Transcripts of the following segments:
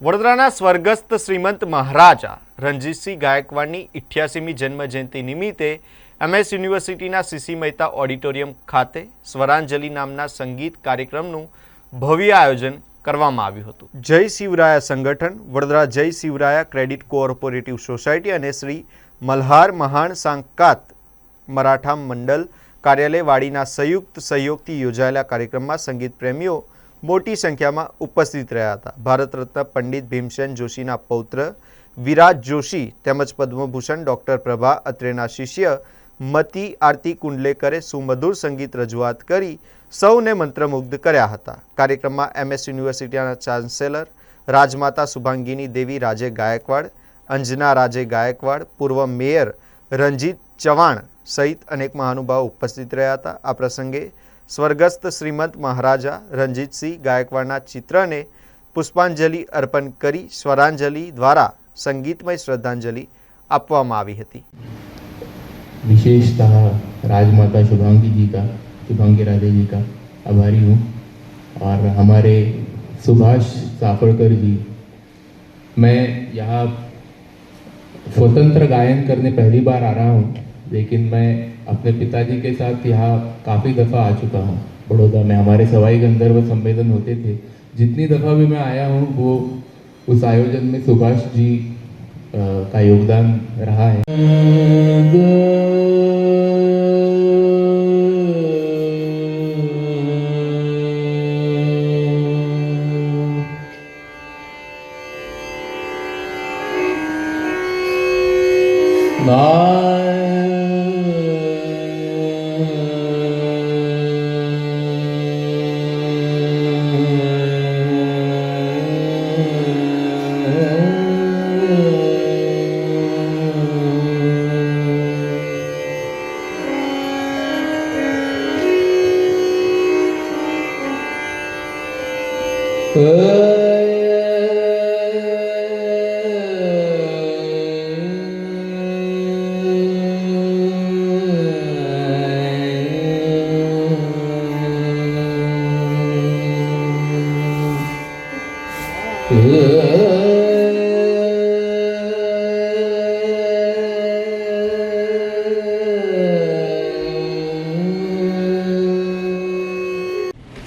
વડોદરાના સ્વર્ગસ્થ શ્રીમંત મહારાજા રણજીતસિંહ ગાયકવાડની 88મી જન્મજયંતિ નિમિત્તે MS યુનિવર્સિટીના CC મહેતા ઓડિટોરિયમ ખાતે સ્વરાંજલિ નામના સંગીત કાર્યક્રમનું ભવ્ય આયોજન કરવામાં આવ્યું હતું। જય શિવરાયા સંગઠન, વડોદરા જય શિવરાયા ક્રેડિટ કોઓપરેટિવ સોસાયટી અને શ્રી મલ્હાર મહાણ સાંકાત મરાઠા મંડળ કાર્યાલય વાડીના સંયુક્ત સહયોગથી યોજાયેલા કાર્યક્રમમાં સંગીત પ્રેમીઓ મોટી સંખ્યામાં ઉપસ્થિત રહ્યા હતા। ભારત રત્ન પંડિત ભીમસેન જોશીના પૌત્ર વિરાજ જોશી તેમજ પદ્મભૂષણ ડૉક્ટર પ્રભા અત્રેના શિષ્ય મતી આરતી કુંડલેકરે સુમધુર સંગીત રજૂઆત કરી સૌને મંત્રમુગ્ધ કર્યા હતા। કાર્યક્રમમાં MS યુનિવર્સિટીના ચાન્સેલર રાજમાતા શુભાંગીની દેવી રાજે ગાયકવાડ, અંजना રાજે ગાયકવાડ, પૂર્વ મેયર રંજીત ચવાણ સહિત અનેક મહાનુભાવો ઉપસ્થિત રહ્યા હતા। આ પ્રસંગે સ્વર્ગસ્થ શ્રીમંત મહારાજા રણજીતસિંહ ગાયકવાડના ચિત્રને પુષ્પાંજલિ અર્પણ કરી स्वरांजलि द्वारा संगीतमय श्रद्धांजलि આપવામાં આવી હતી। विशेषतः राजमाता शुभांगी राजे जी का आभारी हूँ और हमारे सुभाष साफड़कर जी। मैं यहाँ स्वतंत्र गायन करने पहली बार आ रहा हूँ, लेकिन मैं अपने पिताजी के साथ यहाँ काफ़ी दफ़ा आ चुका हूँ। बड़ौदा में हमारे सवाई गंधर्व सम्मेलन होते थे। जितनी दफ़ा भी मैं आया हूँ वो उस आयोजन में सुभाष जी का योगदान रहा है।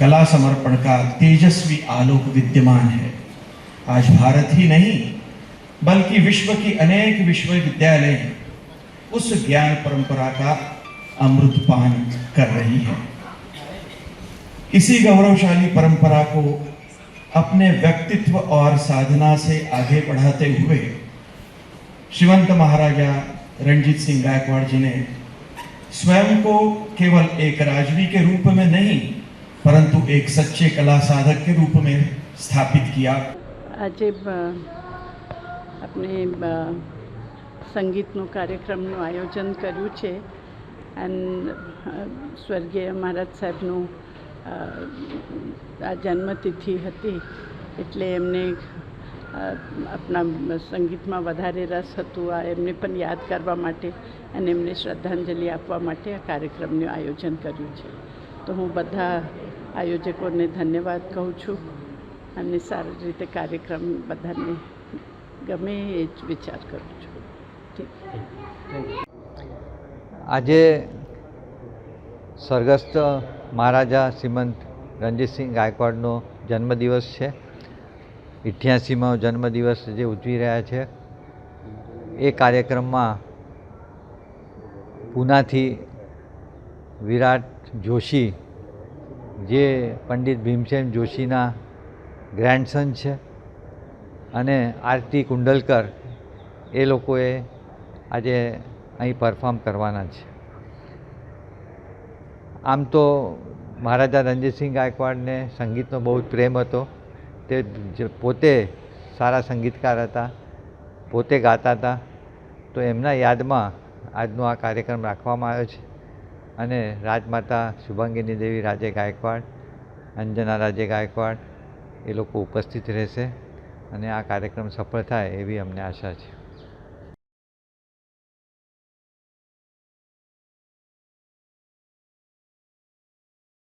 कला समर्पण का तेजस्वी आलोक विद्यमान है। आज भारत ही नहीं बल्कि विश्व की अनेक विश्वविद्यालय उस ज्ञान परंपरा का अमृतपान कर रही है। इसी गौरवशाली परंपरा को अपने व्यक्तित्व और साधना से आगे बढ़ाते हुए श्रीमंत महाराजा रणजीत सिंह गायकवाड़ जी ने स्वयं को केवल एक राजवी के रूप में नहीं परंतु एक सच्चे कला साधक के रूप में स्थापित किया। आज अपने संगीतનું કાર્યક્રમનું આયોજન કર્યું છે એન્ડ સ્વર્ગીય મહારાજ સાહેબનું આ જન્મતિથિ હતી એટલે એમને આપણા સંગીતમાં વધારે રસ હતું। આ એમને પણ યાદ કરવા માટે અને એમને શ્રદ્ધાંજલિ આપવા માટે આ કાર્યક્રમનું આયોજન કર્યું છે। તો હું બધા આયોજકોને ધન્યવાદ કહું છું અને સારી રીતે કાર્યક્રમ બધાને ગમે એ જ વિચાર કરું છું। આજે સ્વર્ગસ્થ મહારાજા શ્રીમંત રણજીતસિંહ ગાયકવાડનો જન્મદિવસ છે। 88મો જન્મદિવસ જે ઉજવી રહ્યા છે એ કાર્યક્રમમાં પૂનાથી વિરાટ જોશી જે પંડિત ભીમસેન જોશીના ગ્રેન્ડસન છે અને આરતી કુંડલકર એ લોકોએ આજે અહીં પરફોર્મ કરવાના છે। આમ તો મહારાજા રણજીતસિંહ ગાયકવાડને સંગીતનો બહુ જ પ્રેમ હતો। તે પોતે સારા સંગીતકાર હતા, પોતે ગાતા હતા। તો એમના યાદમાં આજનો આ કાર્યક્રમ રાખવામાં આવ્યો છે અને રાજમાતા શુભાંગીની દેવી રાજે ગાયકવાડ, અંजना રાજે ગાયકવાડ એ લોકો ઉપસ્થિત રહેશે અને આ કાર્યક્રમ સફળ થાય એવી અમને આશા છે।